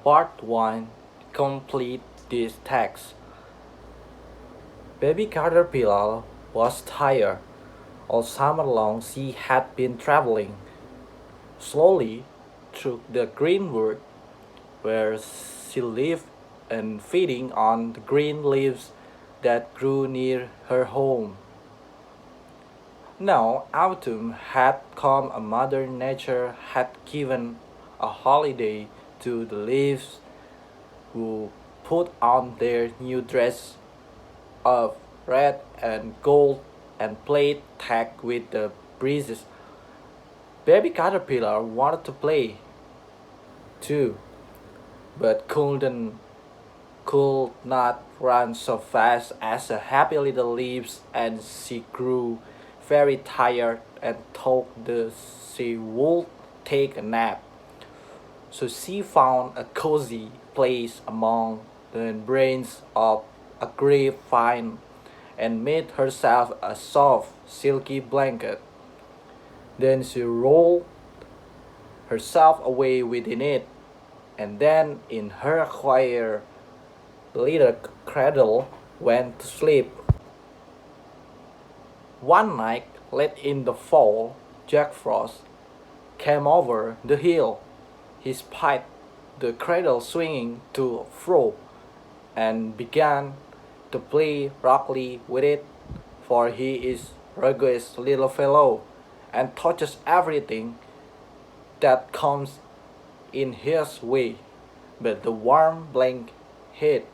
Part 1. Complete this text. Baby Caterpillar was tired. All summer long she had been traveling slowly through the green wood where she lived and feeding on the green leaves that grew near her home. Now autumn had come and Mother Nature had given a holiday to the leaves who put on their new dress of red and gold and played tag with the breezes. Baby Caterpillar wanted to play too, but could not run so fast as the happy little leaves, and she grew very tired and thought that she would take a nap. So she found a cozy place among the branches of a grapevine and made herself a soft, silky blanket. Then she rolled herself away within it, and then in her quiet little cradle went to sleep. One night, late in the fall, Jack Frost came over the hill, his pipe, the cradle swinging to and fro, and began to play roughly with it, for he is rugged little fellow, and touches everything that comes in his way. But the warm blanket hid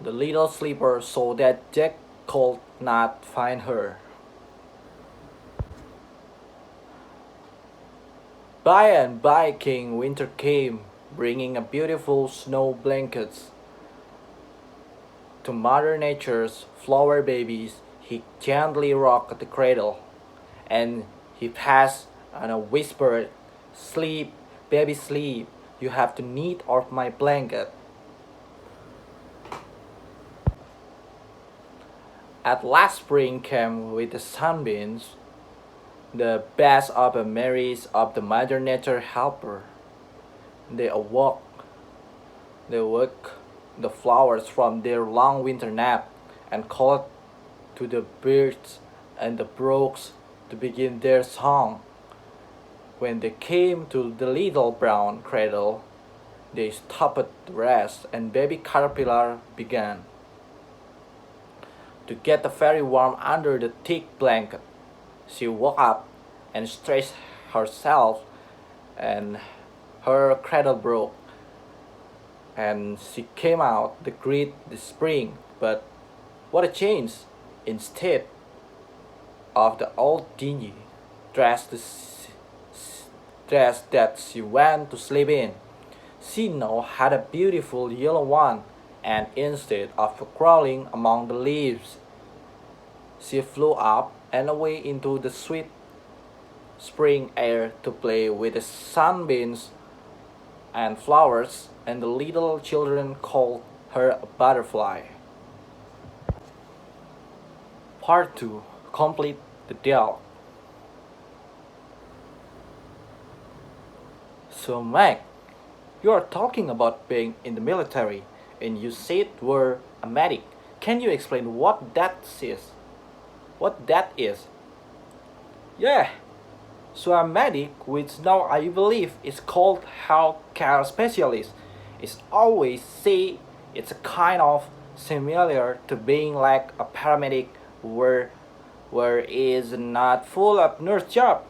the little sleeper so that Jack could not find her. By and by King Winter came, bringing a beautiful snow blankets to Mother Nature's flower babies. He gently rocked the cradle, and he passed and whispered, "Sleep, baby, sleep. You have the need of my blanket." At last spring came with the sunbeams, the best of the merries of the Mother Nature helper. They awoke the flowers from their long winter nap and called to the birds and the brooks to begin their song. When they came to the little brown cradle, they stopped to rest, and baby caterpillar began to get very warm under the thick blanket. She woke up and stretched herself, and her cradle broke, and she came out to greet the spring. But what a change! Instead of the old dingy dress, dress that she went to sleep in, she now had a beautiful yellow one, and instead of crawling among the leaves, she flew up and away into the sweet spring air to play with the sunbeams and flowers, and the little children called her a butterfly. Part 2. Complete the dialogue. So Meg, you are talking about being in the military, and you said were a medic. Can you explain what that is? What that is? Yeah, so a medic, which now I believe is called healthcare specialist, is always say it's a kind of similar to being like a paramedic where is not full of nurse job.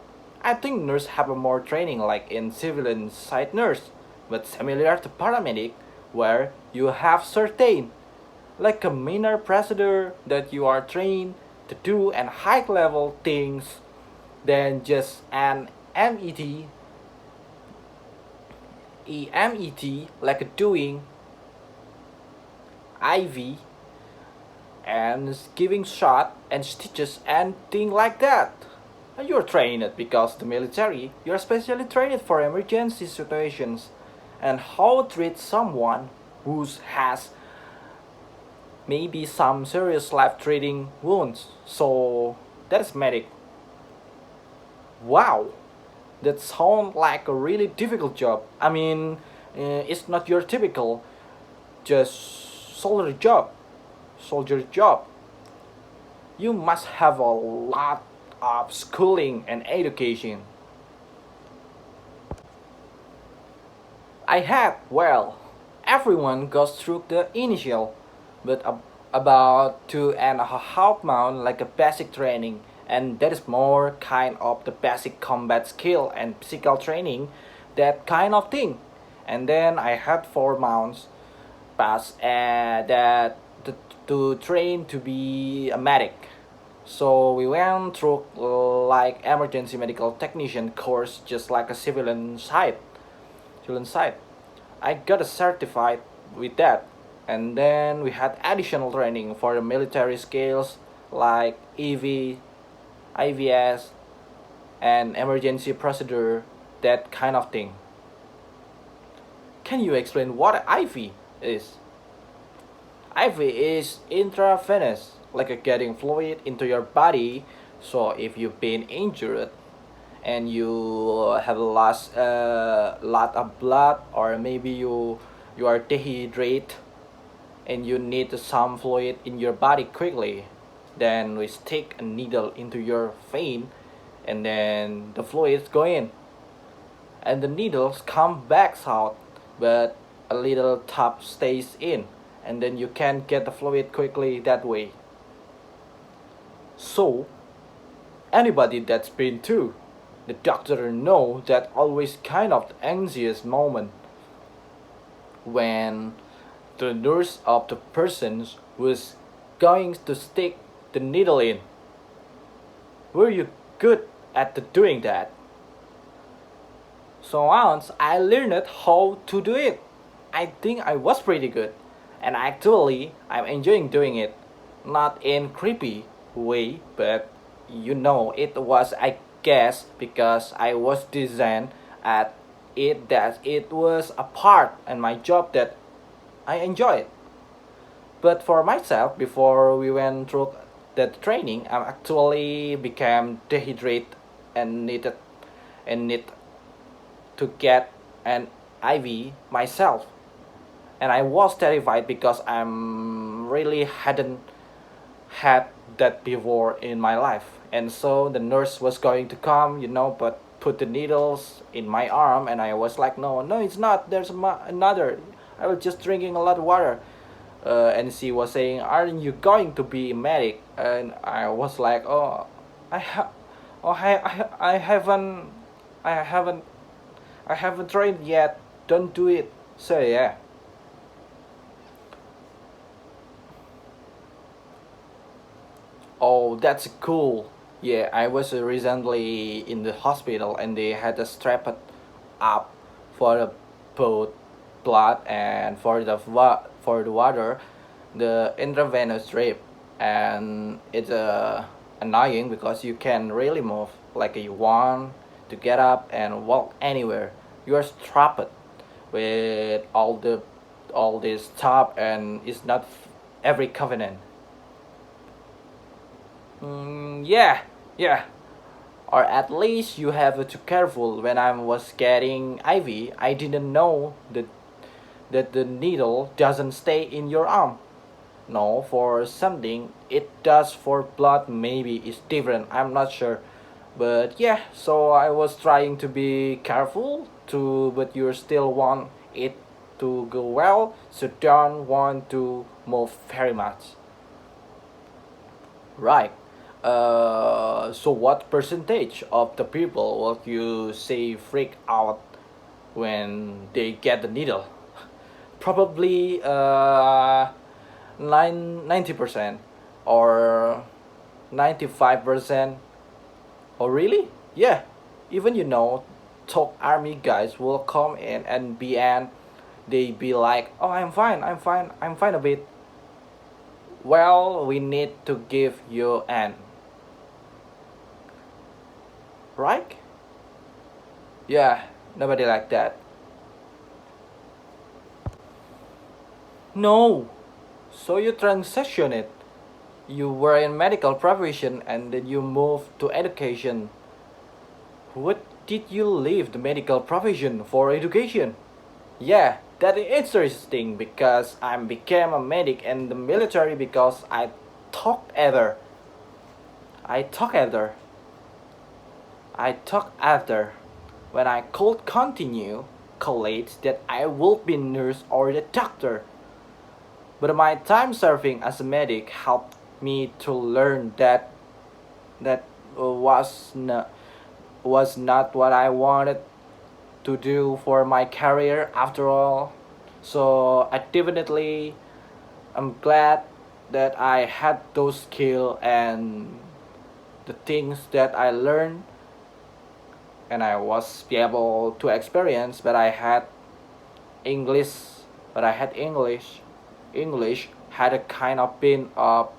I think nurse have a more training like in civilian side nurse, but similar to paramedic where you have certain like a minor procedure that you are trained to do and high level things than just an EMET like doing IV and giving shot and stitches and thing like that. And you're trained because the military, you're specially trained for emergency situations and how to treat someone who has maybe some serious life-threatening wounds. So that is medic. Wow, That sounds like a really difficult job. I mean, it's not your typical just soldier job. You must have a lot of schooling and education. I had, well, everyone goes through the initial, but about 2.5 months like a basic training, and that is more kind of the basic combat skill and physical training, that kind of thing. And then I had 4 months pass that to train to be a medic. So we went through like emergency medical technician course, just like a civilian side. I got a certified with that, and then we had additional training for the military skills like EV, IVS, and emergency procedure, that kind of thing. Can you explain what IV is? IV is intravenous, like a getting fluid into your body. So if you've been injured and you have lost a lot of blood, or maybe you are dehydrated and you need some fluid in your body quickly, then we stick a needle into your vein, and then the fluids go in, and the needles come back out, but a little top stays in, and then you can get the fluid quickly that way. So anybody that's been through, the doctor know that always kind of anxious moment when the nurse of the person who's going to stick the needle in. Were you good at doing that? So once I learned how to do it, I think I was pretty good. And actually, I'm enjoying doing it. Not in creepy way, but it was, I guess, because I was designed at it, that it was a part and my job that I enjoyed. But for myself, before we went through that training, I actually became dehydrated and need to get an IV myself. And I was terrified because I'm really hadn't had that before in my life. And so the nurse was going to come, but put the needles in my arm, and I was like, no, no, it's not. There's another. I was just drinking a lot of water. And she was saying, aren't you going to be a medic? And I was like, oh, I haven't, I haven't, I haven't trained yet. Don't do it. So yeah. Oh, that's cool. Yeah, I was recently in the hospital and they had a strap up for the both blood and for for the water, the intravenous drip, and it's annoying because you can really move like you want to get up and walk anywhere. You are strapped with all this stuff, and it's not every covenant. Yeah, yeah. Or at least you have to careful. When I was getting IV, I didn't know that the needle doesn't stay in your arm. No, for something it does. For blood maybe it's different. I'm not sure. But yeah, so I was trying to be careful to, but you still want it to go well, so don't want to move very much. Right. So what percentage of the people would you say freak out when they get the needle? Probably 90% or 95%. Oh really? Yeah. Even top army guys will come in and be, and they be like, oh, I'm fine a bit. Well, we need to give you an, right? Yeah, nobody like that. No. So you transition it. You were in medical profession and then you move to education. What did you leave the medical profession for education? Yeah, that is interesting because I became a medic in the military because thought ever. I thought after. I thought after when I could continue college that I would be nurse or the doctor. But my time serving as a medic helped me to learn that was not what I wanted to do for my career after all. So I definitely am glad that I had those skills and the things that I learned and I was be able to experience. But I had English, but I had English had a kind of been up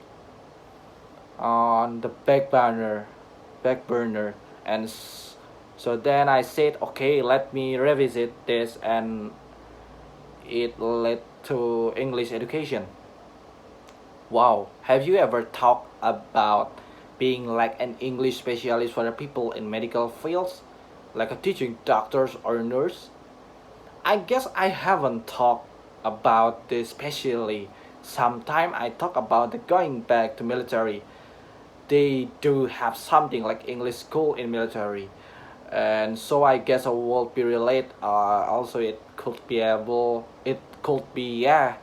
on the back burner, and so then I said, okay, let me revisit this, and it led to English education. Wow, have you ever talked about being like an English specialist for the people in medical fields, like a teaching doctors or nurse? I guess I haven't talked about this specially. Sometime I talk about the going back to military. They do have something like English school in military, and so I guess I will be relate. Also, it could be, yeah.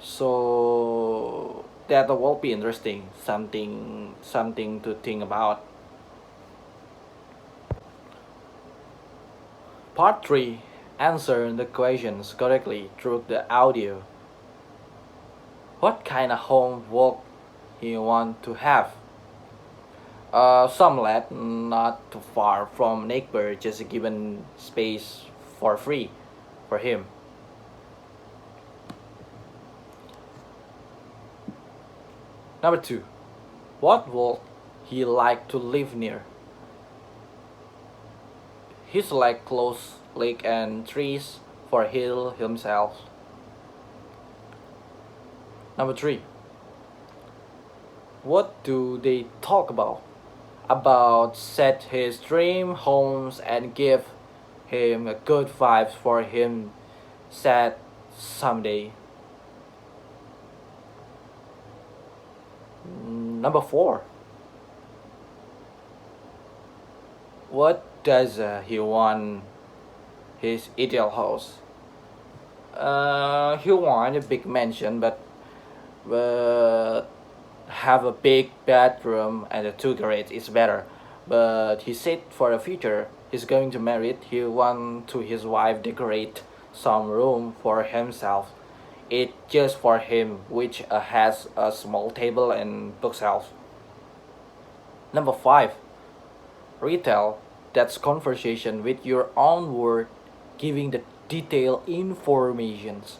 So that will be interesting. Something to think about. Part 3. Answer the questions correctly through the audio. What kind of homework you want to have? Some lad not too far from neighbor, just given space for free for him. Number 2. What would he like to live near? His like close lake and trees for heal himself. Number 3. What do they talk about? About set his dream homes and give him a good vibes for him set someday. Number 4. What does he want his ideal house? He want a big mansion, but have a big bedroom and a two garage is better. But he said for the future he's going to marry it. He want to his wife decorate some room for himself. It just for him, which has a small table and bookshelf. Number 5. Retail. That's conversation with your own word, giving the detailed informations.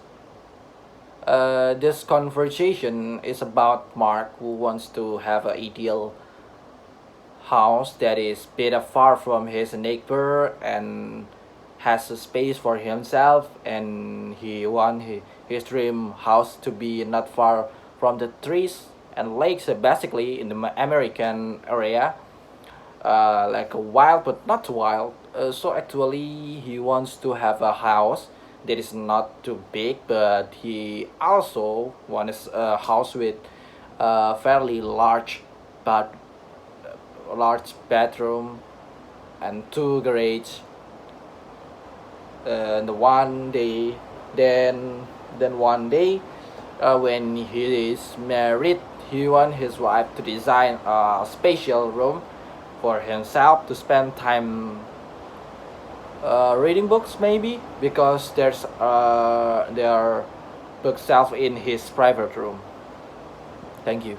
This conversation is about Mark who wants to have an ideal house that is bit far from his neighbor and has a space for himself, and he want his dream house to be not far from the trees and lakes, basically in the American area, like a wild but not wild. So actually he wants to have a house that is not too big, but he also wants a house with fairly but large bedroom and two garage. And one day, then one day, when he is married, he want his wife to design a special room for himself to spend time reading books, maybe because there are bookshelf in his private room. Thank you.